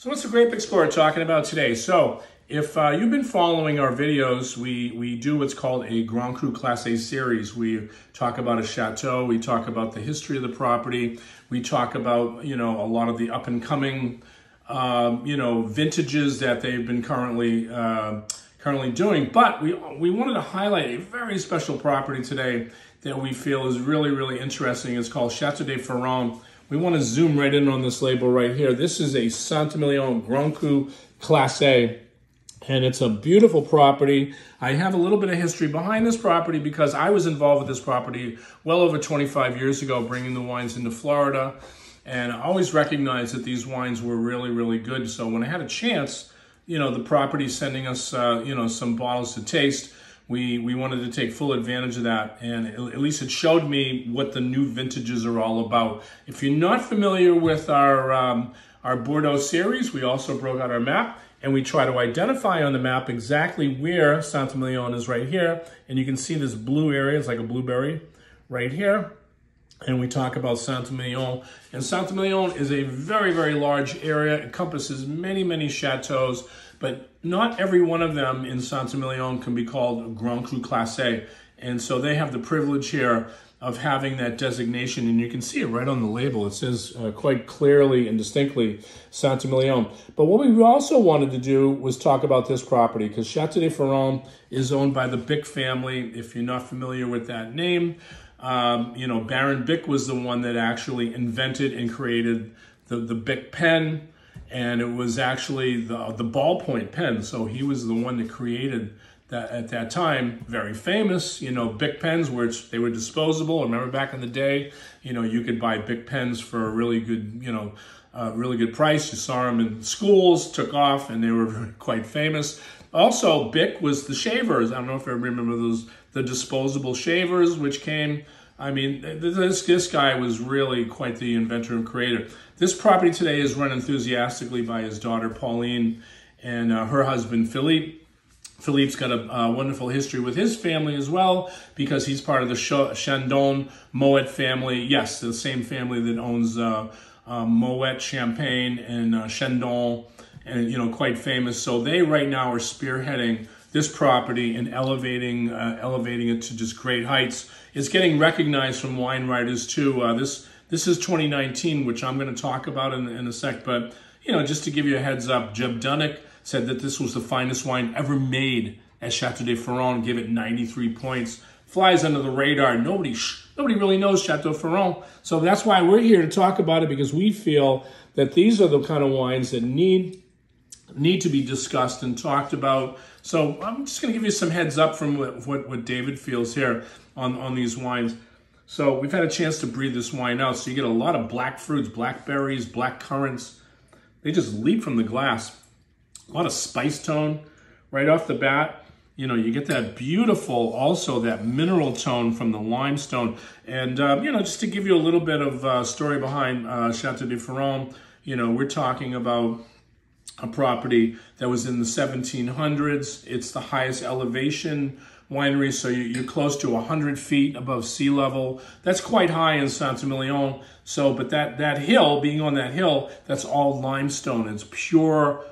So what's the Grape Explorer talking about today? So if you've been following our videos, we do what's called a Grand Cru Classe series. We talk about a chateau, we talk about the history of the property, we talk about, a lot of the up and coming, vintages that they've been currently doing. But we wanted to highlight a very special property today that we feel is really, really interesting. It's called Chateau de Ferrand. We want to zoom right in on this label right here. This is a Emilion Grand Cru Classe, and it's a beautiful property. I have a little bit of history behind this property because I was involved with this property well over 25 years ago, bringing the wines into Florida. And I always recognized that these wines were really, really good. So when I had a chance, the property sending us, some bottles to taste, we wanted to take full advantage of that, and at least it showed me what the new vintages are all about. If you're not familiar with our Bordeaux series, we also broke out our map, and we try to identify on the map exactly where Emilion is right here. And you can see this blue area, it's like a blueberry right here. And we talk about Emilion. And Emilion is a very, very large area. It encompasses many, many chateaus, but not every one of them in Emilion can be called Grand Cru Classe. And so they have the privilege here of having that designation. And you can see it right on the label. It says quite clearly and distinctly Emilion. But what we also wanted to do was talk about this property, because Chateau de Ferrand is owned by the Bich family. If you're not familiar with that name, Baron Bich was the one that actually invented and created the Bich pen, and it was actually the ballpoint pen. So he was the one that created that at that time. Very famous, Bich pens, which they were disposable. Remember back in the day, you could buy Bich pens for a really good, really good price. You saw them in schools, took off, and they were quite famous. Also, Bich was the shavers. I don't know if you remember those, the disposable shavers, which came. I mean, this guy was really quite the inventor and creator. This property today is run enthusiastically by his daughter, Pauline, and her husband, Philippe. Philippe's got a wonderful history with his family as well, because he's part of the Chandon Moët family. Yes, the same family that owns Moët Champagne and Chandon, and quite famous. So they right now are spearheading this property and elevating it to just great heights. It's getting recognized from wine writers too. This is 2019, which I'm going to talk about in a sec. But just to give you a heads up, Jeb Dunnick said that this was the finest wine ever made at Chateau de Ferrand. Gave it 93 points. Flies under the radar. Nobody really knows Chateau Ferrand. So that's why we're here to talk about it, because we feel that these are the kind of wines that need to be discussed and talked about. So I'm just going to give you some heads up from what David feels here on these wines. So we've had a chance to breathe this wine out. So you get a lot of black fruits, blackberries, black currants. They just leap from the glass. A lot of spice tone right off the bat. You get that beautiful, also that mineral tone from the limestone. And, just to give you a little bit of story behind Chateau de Ferrand, we're talking about a property that was in the 1700s. It's the highest elevation winery, so you're close to 100 feet above sea level. That's quite high in Emilion. So, but that hill, being on that hill, that's all limestone. It's pure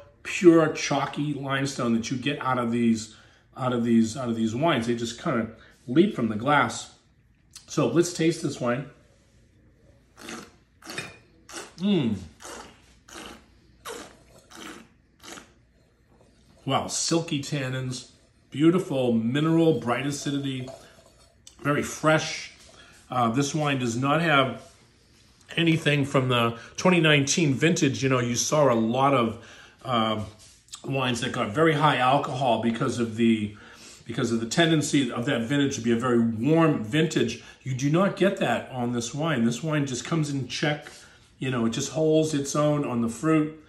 chalky limestone that you get out of these wines. They just kind of leap from the glass. So let's taste this wine. Wow, silky tannins, beautiful mineral, bright acidity, very fresh. This wine does not have anything from the 2019 vintage. You saw a lot of wines that got very high alcohol because of the tendency of that vintage to be a very warm vintage. You do not get that on this wine. This wine just comes in check. It just holds its own on the fruit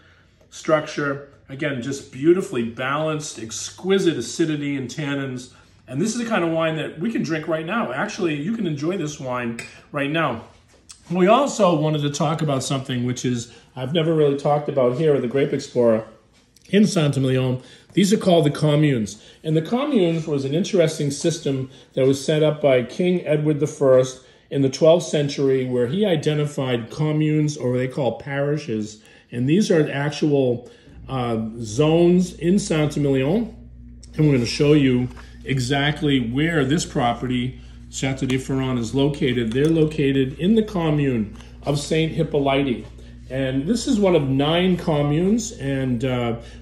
structure. Again, just beautifully balanced, exquisite acidity and tannins. And this is the kind of wine that we can drink right now. Actually, you can enjoy this wine right now. We also wanted to talk about something which is, I've never really talked about here at the Grape Explorer in Emilion. These are called the communes. And the communes was an interesting system that was set up by King Edward I in the 12th century, where he identified communes, or what they call parishes, And these are actual zones in Saint-Emilion. And we're going to show you exactly where this property, Chateau de Ferrand, is located. They're located in the commune of Saint Hippolyte. And this is one of 9 communes, and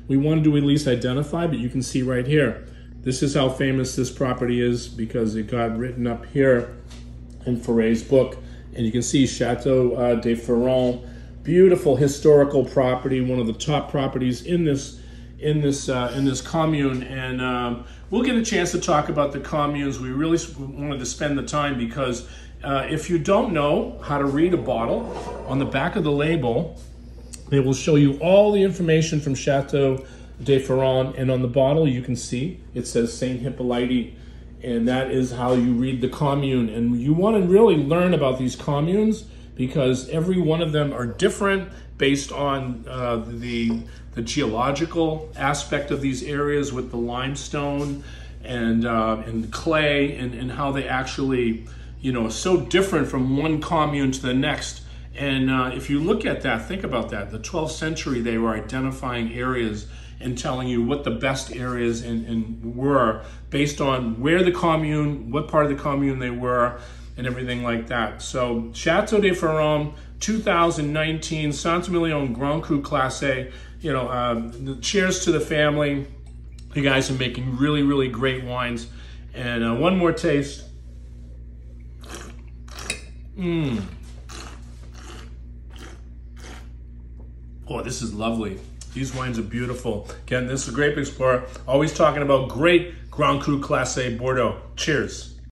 we wanted to at least identify, but you can see right here, this is how famous this property is because it got written up here in Ferré's book. And you can see Chateau de Ferrand, beautiful historical property, one of the top properties in this commune. And we'll get a chance to talk about the communes. We really wanted to spend the time because if you don't know how to read a bottle, on the back of the label, they will show you all the information from Chateau de Ferrand, and on the bottle you can see it says Saint Hippolyte, and that is how you read the commune. And you want to really learn about these communes because every one of them are different based on the geological aspect of these areas with the limestone and clay and how they actually, you know, so different from one commune to the next. And if you look at that, think about that. The 12th century, they were identifying areas and telling you what the best areas were based on where the commune, what part of the commune they were, and everything like that. So Chateau de Ferrand, 2019, Saint-Emilion Grand Cru Classe. You know, cheers to the family. You guys are making really, really great wines. And one more taste. Oh, this is lovely. These wines are beautiful. Again, this is a Grape Explorer. Always talking about great Grand Cru Classe Bordeaux. Cheers.